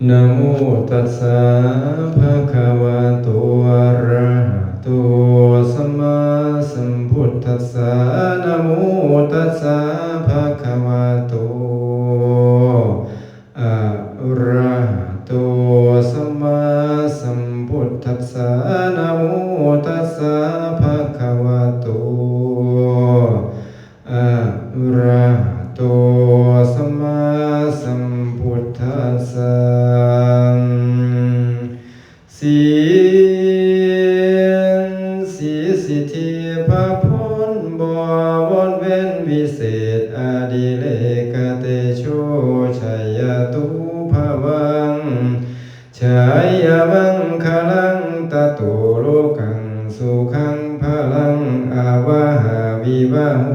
นะโมตัสสะภะคะวะโตอะระหะโตสัมมาสัมพุทธัสสะนะโมตัสสะภะคะวะโตอะระหะโตสัมมาสัมพุทธัสสะนะโมตัสสะภะคะวะโตอะระหะโตสัมมาสัมพุทธัสสะสีสีสิทธิพระพรบวรเว้นวิเศษอดิเลกเตโชชัยตุภวังชัยมังคลังตตุโลกังสุขังพลังอาวาหาวิวาโห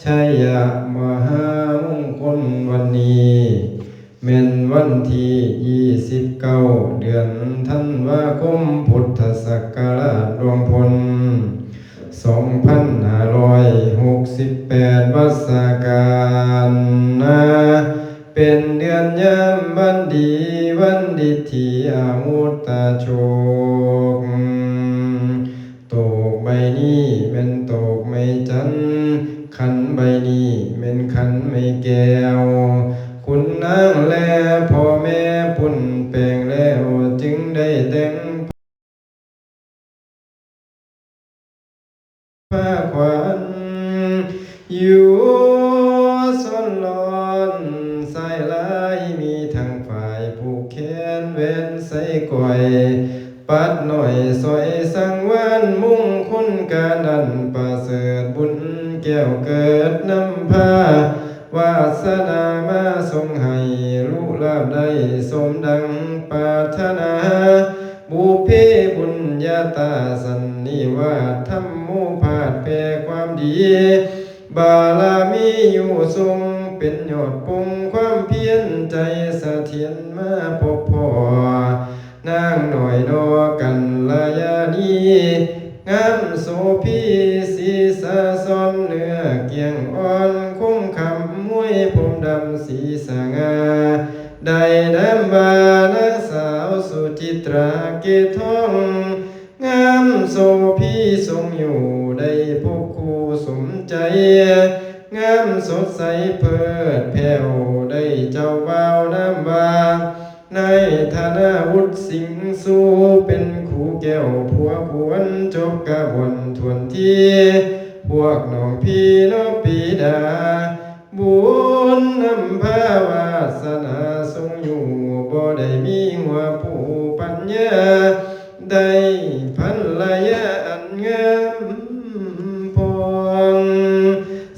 ชัยยะมหามงคลวันนี้เม็นวันที่29เดือนธันวาคมพุทธศักราชดวงพล2568วัฏกาลนะเป็นเดือนยามวันดีวันดิถีอามุตตาโชคตกใบนี้เป็นตกไม่จันขันใบนี้เป็นขันไม่แก้วคุณนางแลพ่อแม่ปุ่นแปลงแล้วจึงได้แต่งผ้าขวัญอยู่สนลอนสายลายมีทั้งฝ่ายผูกแขนเว้นใส่ก่อยปัดหน่อยสอยสังวานมุ่งคุณกานันประเสริฐบุญแก้วเกิดนำพาวาสนามาทรงให้ลูกลาบได้สมดังปรารถนาบุพเพบุญญาตาสันนิวาสธรรมโมภาสแผ่ความดีบารมีอยู่ทรงเป็นยอดปงความเพียรใจเสถียรมาพบพ่อนางหน่อยนอกันลายานีงามโสพีสีสะซ้อนเนื้อเกียงอ่อนคงคำมวยผมดำสีสง่าได้น้ำบานางสาวสุจิตราเกตทองงามโสพีทรงอยู่ได้พบคู่สมใจงามสดใสเพิดแผ่วได้เจ้าบ่าวน้ำบาในฐานะวุฒิสิงสู่เป็นคู่แก้วผัวควรจบกระบวนทวนที่พวกน้องพี่น้องปีดาบุญนำพาวาสนาทรงอยู่บ่ได้มีหัวผู้ปัญญาได้พันลายาอันงามพอง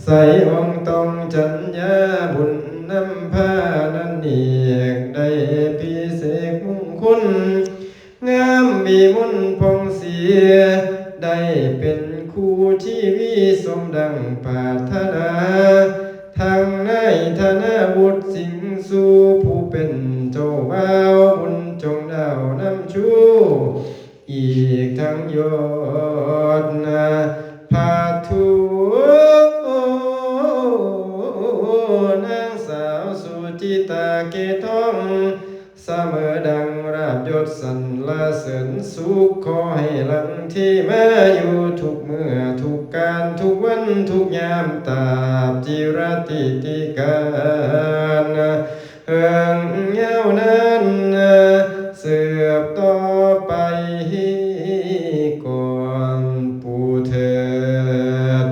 ใส่องค์ต้องจัญญาบุญนำพานันเนียกได้พิเศษมงคลงามมีมนต์พองเสียได้เป็นคู่ชีวิตสมดังปรารถนาทางในธนบุตรสิงสู่ผู้เป็นเจ้าบ่าวบุญจงดาวน้ำชูอีกทั้งยอดนาพาทุนางสาวสุจิตาเกตทองเสมอดังราบยศสรรเสริญสุขขอให้หลังที่มาอยู่ทุกเมื่อทุกการทุกวันทุกยามตราบจิรติติการเฮืองยาวนานเสืบต่อไปก่อนผู้เถิด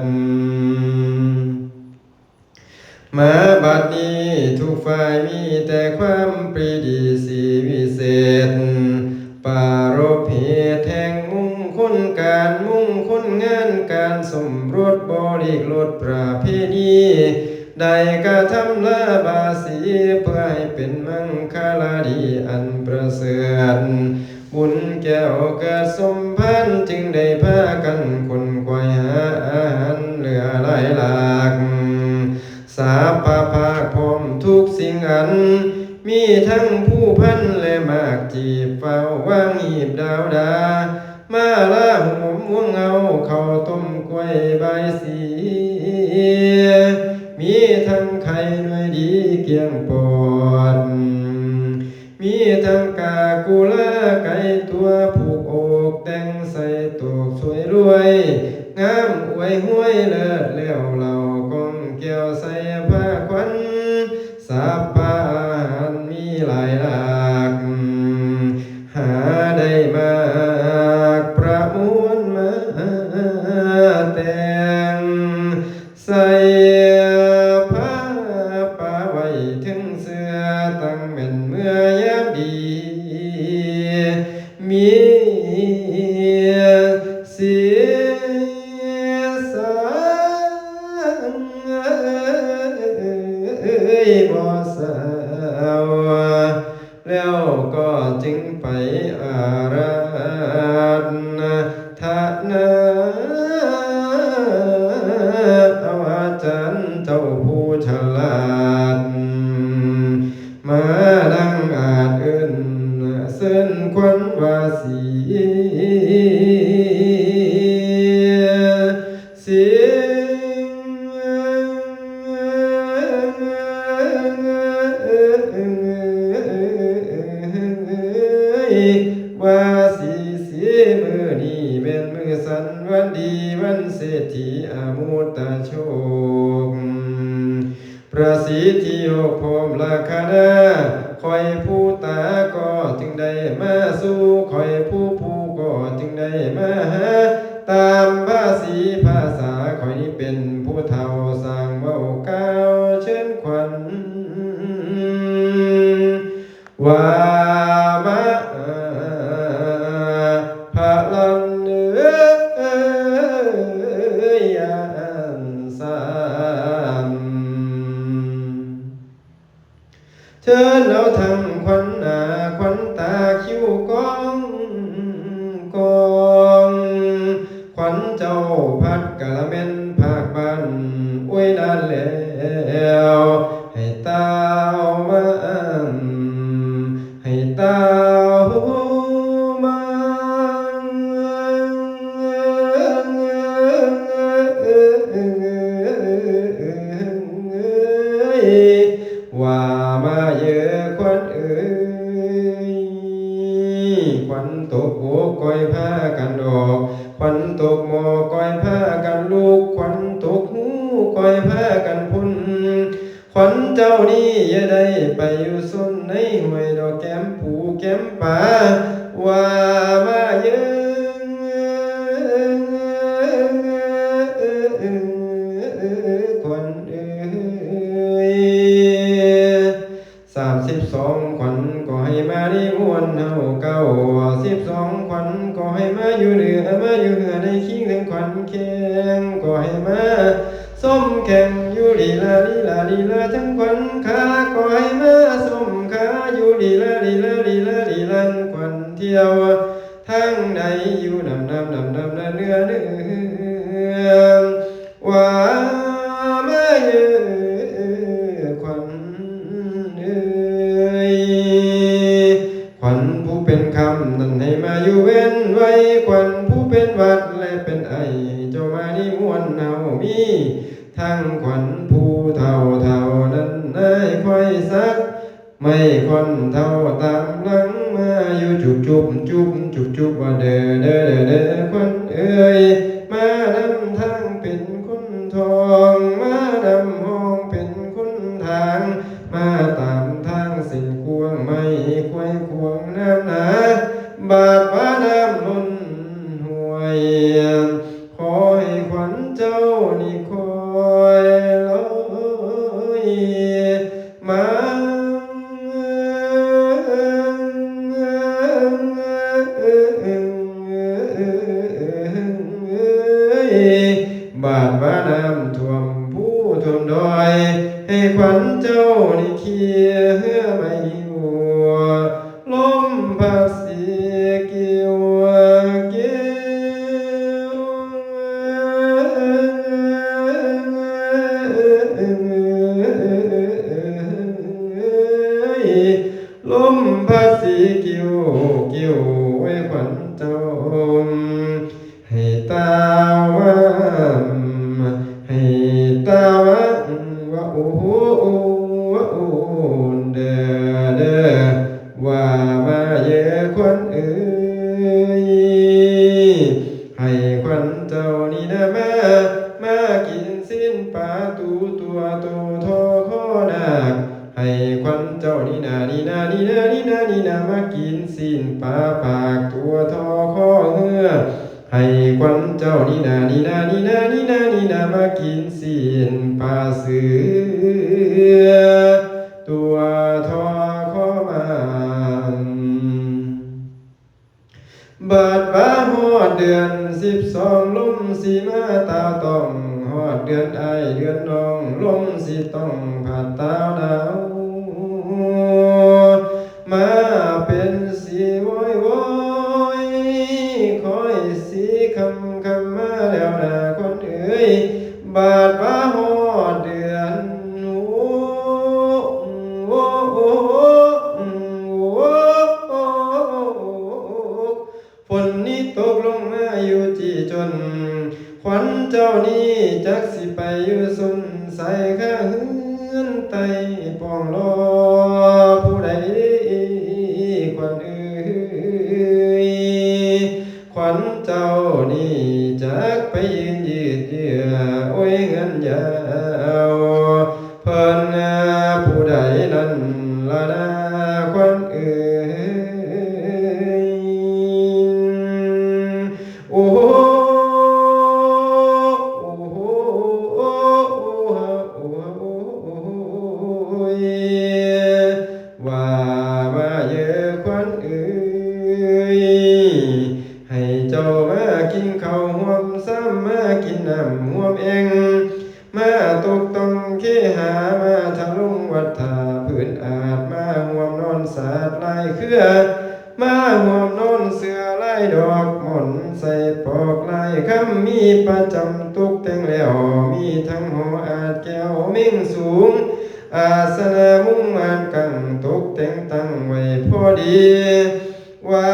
มาบัดนี้ทุกฝ่ายมีแต่ความปรีดีสีวิเศษปารภเหตุแห่งมุ่งคุณการมุ่งคุณงานการสมรสบริกรสประเพณีได้กระทำละบาสีเพื่อให้เป็นมังคลาดีอันประเสริฐบุญแก้วเกิดสมพันธ์จึงได้พากันคนควายหาอาหารเหลือหลายหลากสาปาภาคพร้อมทุกสิ่งอันมีทั้งผู้พันและมากจีบเฝ้าวางหีบดาวดามาละหัวม่วงเอาเข้าต้มกล้วยใบสีมีทั้งไข่ด้วยดีเกียงปอด มีทั้งกากุลาไก่ตัวผูกอกแต่งใส่ตกสวยรวยงามอวยห้วยเลิศแล้วเรากองแก้วใส่ผ้าควันสับปะอาหารมีหลายหลากหาได้มากประมวลมาแต่งใส่ผ้าป่าไว้ถึงเสื้อตั้งเป็นเมื่อยามดีมีเสียสางบ่สาวแล้วก็จึงไปอาราธนาเอาอาจารย์เจ้าผู้ฉลาดมาดังอาจเอิ้นเส้นควันวาสีเสีว่าสีมือนี้เป็นมือสันวันดีวันเศรษฐีอามุตตาโชคประสิทธิโยพรมราคานาคอยผู้ตาก็จึงได้มาสู่คอยผู้ก็จึงได้มาหาตามภาษีภาษาคอยนี้เป็นผู้เฒ่าสร้างเว้าก้าวเชิญขวัญว่ามาพระลันยานสามเชิญเอาทั้งขวัญหน้าขวัญตาคิ้วกองขวัญเจ้าพัดกะละเม็นภาคบ้านอวยดานแล้วให้ตาวมาให้ตาวมาว่ามาเยอะขวัญเอ้ยขวัญตกหัวก้อยผ้ากันดอกขวัญตกหมอก้อยผ้ากันลูกขวัญตกหูก้อยผ้ากันพุ่นขวัญเจ้านี่อย่าได้ไปอยู่ส้นในห้วยดอกแก้มผูแก้มป่าว่ามาเยอะขวัญเอ้ย32ขวัญก็ให้มานิมนต์เฮาเก้า12ขวัญก็ให้มาอยู่เหนือมาอยู่เหนือในคิงถึงขวัญแข็งก็ให้มาส้มแข่งอยู่ลีลาทั้งขวัญขาก็ให้มาส้มขาอยู่ลีลาขวัญเที่ยวทั้งใดอยู่นำเนื้อว่ามาเยอะขวัญขวัญผู้เป็นคำนั่นให้มาอยู่เว้นไว้ขวัญผู้เป็นวัดและเป็นไอเจ้ามานิมนต์เฮามีทั้งขวัญผู้เฒ่านั้นได้ค่อยสักไม่คนเท่าตามหลังมาอยู่จุบว่าเด้อขวัญเอ้ยมานำทางเป็นคนทองมานำห้องเป็นคนทางมาตามทางเส้นควงไม่ควายควงน้ำหนาบาดว่าน้ำล้นห่วยขอให้ขวัญเจ้านี่คอยลอยมาบาดว่าน้ำท่วมผู้ท่วมดอยให้ขวัญเจ้านี่เคียไม่หัวลมพัดเสียเกี่ยวลมพัดสีกิ้วไว้ขวัญเจ้าให้ตาว่าว่าโอ้เด้อว่า เจ้านี่นานี่นานี่นานี่นานี่นามากินสิ้นปลาปากตัวทอข้อเหือให้ควันเจ้านี่นานี่นานี่นานี่นานี่นามากินสิ้นปลาเสือตัวทอข้อมาบาดบ้าหอดเดือน12ลมสีมาตาต้องหอดเดือนไอเดือนน้องลมสีต้องผ่าตาหนาวมาเป็นสีโวยโวยคอยสีคำมาแล้วนาคนเอ๋ยบาดบ้าหอดเดือนฝนนี้ตกลงมาอยู่จีจนขวัญเจ้านี้จักสิไปอยู่สุนใส่ข้าหืนไตปองรอผู้ใดขวัญเอ้ยขวัญเจ้านี้จักไปยืดเยื้อโอ้ยเงินยาวเพิ่นผู้ใดนั้นละนาขวัญเอ้ยโอ้ว่ามาเยอะควันเอ้ยให้เจ้ามากินข้าวห่วมซ้ำมากินน้ำห่วมเองมาตกต้องเคหามาทะลุงวัดถาพื้นอาจมาห่วมนอนสาดลายเครือมาห่วมนอนเสือลายดอกหม่อนใส่ปอกลายคำมีประจำตุกแต่งแล้วมีทั้งหออาจแก้วเม่งสูงอาสนะมุ่งมานกังตกแต่งตั้งไว้พอดีว่า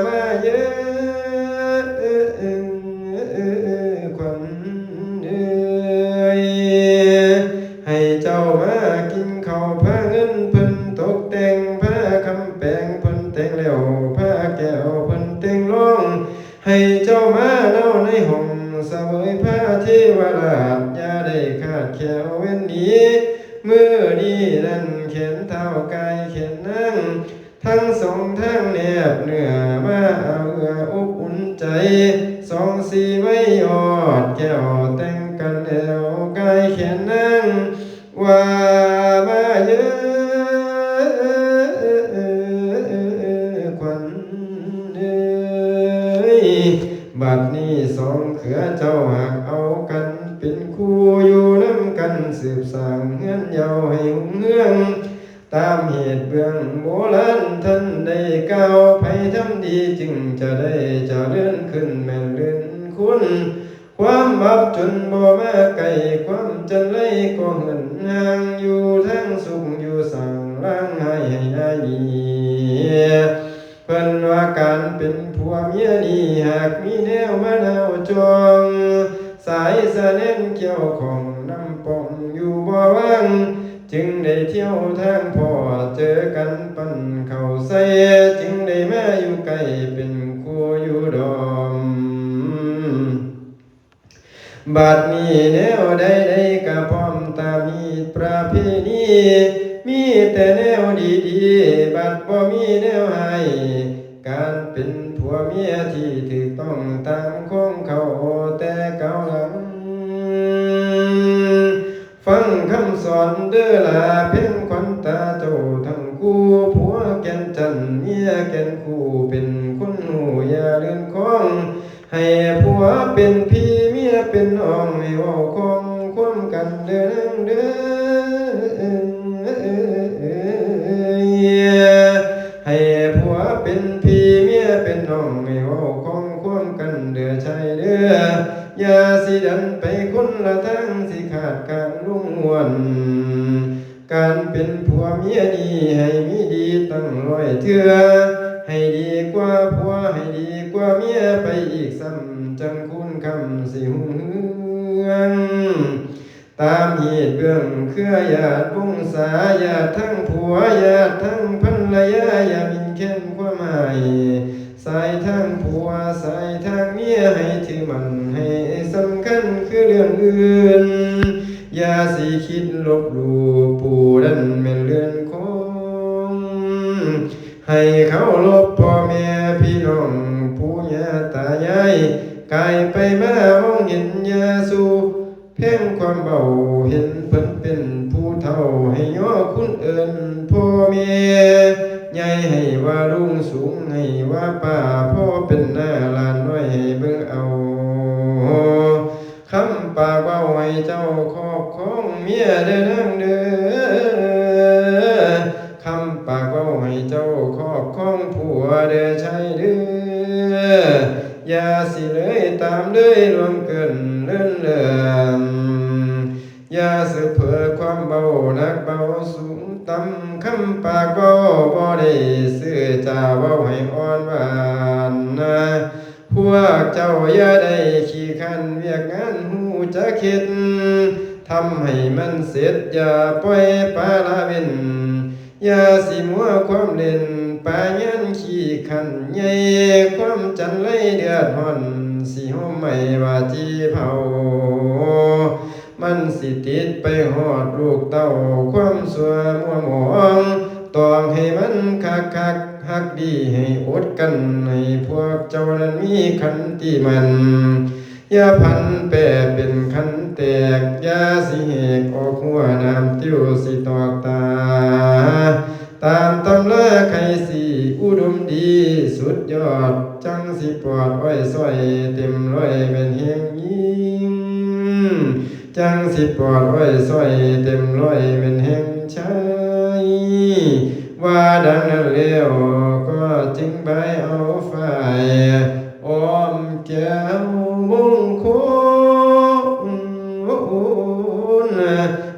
มาเยอะขวัญเอ้ยให้เจ้ามากินข้าวผ้าเงินเพิ่นตกแต่งผ้าคำแปลงเพิ่นแต่งแล้วผ้าแก้วเพิ่นแต่งร้องให้เจ้ามาเน่าในห้องเสวยผ้าเทวราชอย่าได้ขาดแขวเว้นนี้มือนี้นั่นเข็นเท้ากายเข็นนั่งทั้งสองทางแนบเนื้อมาเอาเอื้ออบอุ่นใจสองสีไม่ยอดแก้วแต่งกันแล้วกายเข็นนั่งว่ามาเยอะขวัญเอ้ยบัดนี้สองเขือเจ้าหักเอากันเป็นคู่อยู่น้ำกันสืบสร้างเฮือนเยาให้หุ่งเฮืองตามเหตุเบื้องโบราณท่านได้กล่าวไผทำดีจึงจะได้เจริญขึ้นแม่นเลื่อนคุณความบับจนบ่มาไกลความจันไรก็เหินห่างอยู่ทั้งสุขอยู่สั่งร่างให้อายีเพิ่นว่าการเป็นผัวเมียนี่หากมีแนวมาแนวจองสายสะเน่นเกี่ยวของน้ำปองอยู่บ่ว่างจึงได้เที่ยวทางพ่อเจอกันปั่นเข้าใส่จึงได้มาอยู่ใกล้เป็นคู่อยู่ดอมบัดนี้แนวใดๆก็พร้อมตามมีประเพณีมีแต่แนวดีๆบัดบ่มีแนวให้การเป็นผัวเมียที่ถูกต้องตามของเขาแต่เก่าหลังฟังคำสอนเด้อลาเพียงขวัญตาเจ้าทั้งคู่ผัวแก่นจันเมียแก่นคู่เป็นคนหูอย่าเลื่อนคล้องให้ผัวเป็นพี่เมียเป็นน้องให้เว้าคงความกันเด้อนั่งเด้อให้ผัวเป็นพี่เมียเป็นน้องให้เว้าคงความกันเด้อชายเด้ออย่าสิดันไปคนละทางสิขาดการลุ่งวน การเป็นผัวเมียนี่ให้มีดีตั้งร้อยเทื่อให้ดีกว่าผัวให้ดีกว่าเมียไปอีกซ้ำจังคุณคำสิหุ่งเฮืองตามเหตุเบื้องเครือญาติวงศาญาติทั้งผัวญาติทั้งภรรยาอย่ามินแค้นความหมายสายทางผัวสายทางเมียให้ถือมันให้สำคัญคือเรื่องอื่น อย่าสิคิดลบหลู่ปู่ดันแม่นเรือนคงให้เขาลบพ่อแม่พี่น้องปู่ย่าตายายกายไปมามองเห็นยาสูเพ่งความเบาเห็นเพิ่นเป็นผู้เฒ่าให้ย่อคุณเอิ้นพ่อแม่ใหญ่ให้ว่าลุงสูงให้ว่าป้าพ่อเป็นหน้าหลานน้อยให้เบิ่งเอาคำปากเว้าให้เจ้าครอบครองเมียเด้อนางเด้อคำปากเว้าให้เจ้าครอบครองผัวเด้อชายเด้ออย่าสิเลยตามเลยรวมเกินเลื่อนเลื่อนอย่าสืบเผื่อความเบานักเบาสูงต่ำคำปากเบาบ่ได้ซื้อจาเบาให้อ่อนหวานนะพวกเจ้าอย่าได้ขี้คันเวียกงานหูจะคิดทำให้มันเสร็จอย่าปล่อยปลาละเว้นอย่าสิมัวความเล่นปายันขี้คันใหญ่ความจันไรเดือดห่อนสิห้อมไม่ว่าจีเผามันสิติดไปหอดลูกเต้าความสัวมัวหมองต้องให้มันคักฮักดีให้อดกันให้พวกเจ้านั้นมีขันติมันอย่าพันแปรเป็นขันแตกอย่าสิเหกออกหัวน้ำติ้วสิตอกตาตามตำราใครสิอุดมดีสุดยอดจังสิปอดอ้อยส้อยเต็มร้อยเป็นเฮงยิ่งจังสิปอดอ้อยส้อยเต็มร้อยเป็นแห่งชัยว่าดังนั้นแล้วก็จึงใบเอาฝ่ายอ้อมแก้วมงคล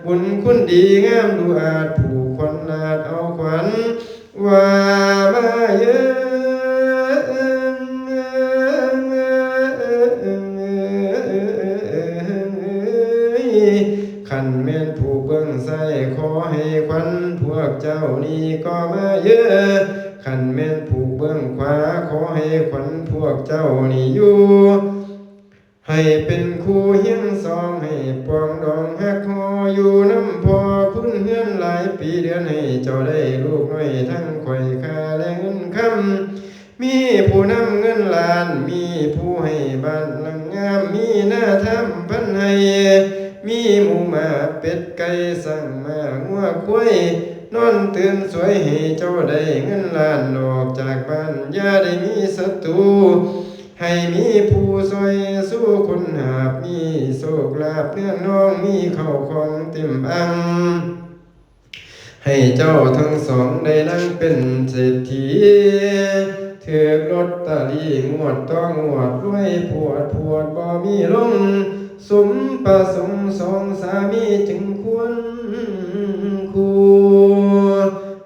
บุญคุณดีงามดูอาจผู้ควันอาจเอาขวัญว่ามาเยขันแม่นผู้เบื้องใส่ขอให้ขวัญพวกเจ้านี้ก็มาเยอะขันแม่นผู้เบื้องขวาขอให้ขวัญพวกเจ้านี้อยู่ให้เป็นคู่เฮียงสองให้ปองดองฮักฮออยู่น้ำพอคุณเฮือนหลายปีเดือนให้เจ้าได้ลูกน้อยทั้งข่อยค่าและเงินคำมีผู้นำเงินล้านมีผู้ให้บ้านหลังงามมีหน้าทำพันให้มีหมูหมาเป็ดไก่สั่งมางัวควายนอนตื่นสวยให้เจ้าได้เงินล้านออกจากบ้านอย่าได้มีศัตรูให้มีผู้ซอยสู้คนหาบมีโชคลาภเนื่องน้องมีเข้าของเต็มอังให้เจ้าทั้งสองได้นั่งเป็นเศรษฐีถือลอตเตอรี่งวดต้องงวดรวยปวดบ่มีลงสมประสงค์สองสามีจึงควรคู่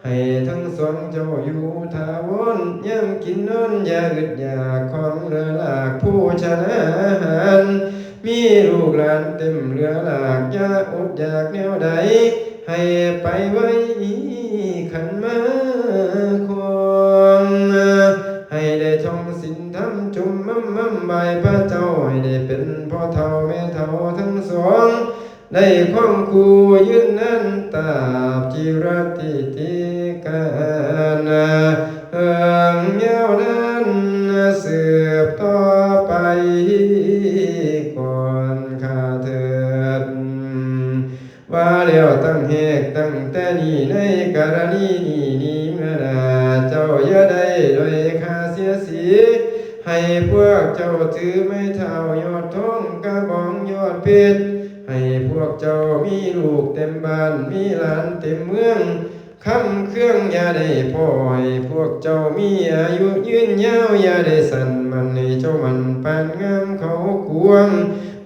ให้ทั้งสองเจ้าอยู่ถาวรย่ำกินนอนอย่าอึดอยากของเรือหลากผู้ชนะอาหารมีลูกหลานเต็มเรือหลากอย่าอดอยากแนวใดให้ไปไว้ขันมาของให้ได้ท่องศีลธรรมจุมมั่มใบพระเจ้าให้ได้เป็นพ่อเฒ่าแม่เฒ่าทั้งสองได้ความคูยืนนั่นตาบจิรติติกานายาวนั้นสืบต่อไปก่อนข้าเถิดว่าแล้วตั้งเหตุตั้งแต่นี้ในกรณีนี้เมื่อนาเจ้าอย่าได้โดยค่าเสียสีให้พวกเจ้าถือไม่เท่ายอดทองกระบองยอดเพชรให้พวกเจ้ามีลูกเต็มบ้านมีหลานเต็มเมืองคำเครื่องอย่าได้ปล่อยพวกเจ้ามีอายุยืนยาวอย่าได้สั่นมันให้เจ้ามันปานงามเขาควง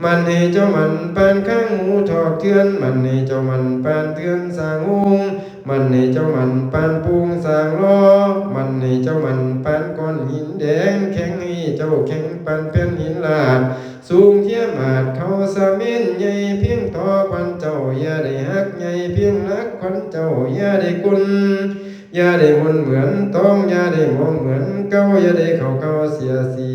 มันให้เจ้ามันปานข้างหมูทอกเทือนมันให้เจ้ามันปานเทือนสร้างองค์มันให้เจ้ามันปานปูงสร้างล้อมันให้เจ้ามันปานก้อนหินแดงแข็งให้เจ้าแข็งปานแผ่นหินลาดสูงเทียมอาจเขาสะเม็นใหญ่เพียงต่อควันเจ้าอย่าได้ฮักใหญ่เพียงรักควันเจ้าอย่าได้กุลอย่าได้มนเหมือนต้องอย่าได้มองเหมือนเก่าอย่าได้เข้าเสียสี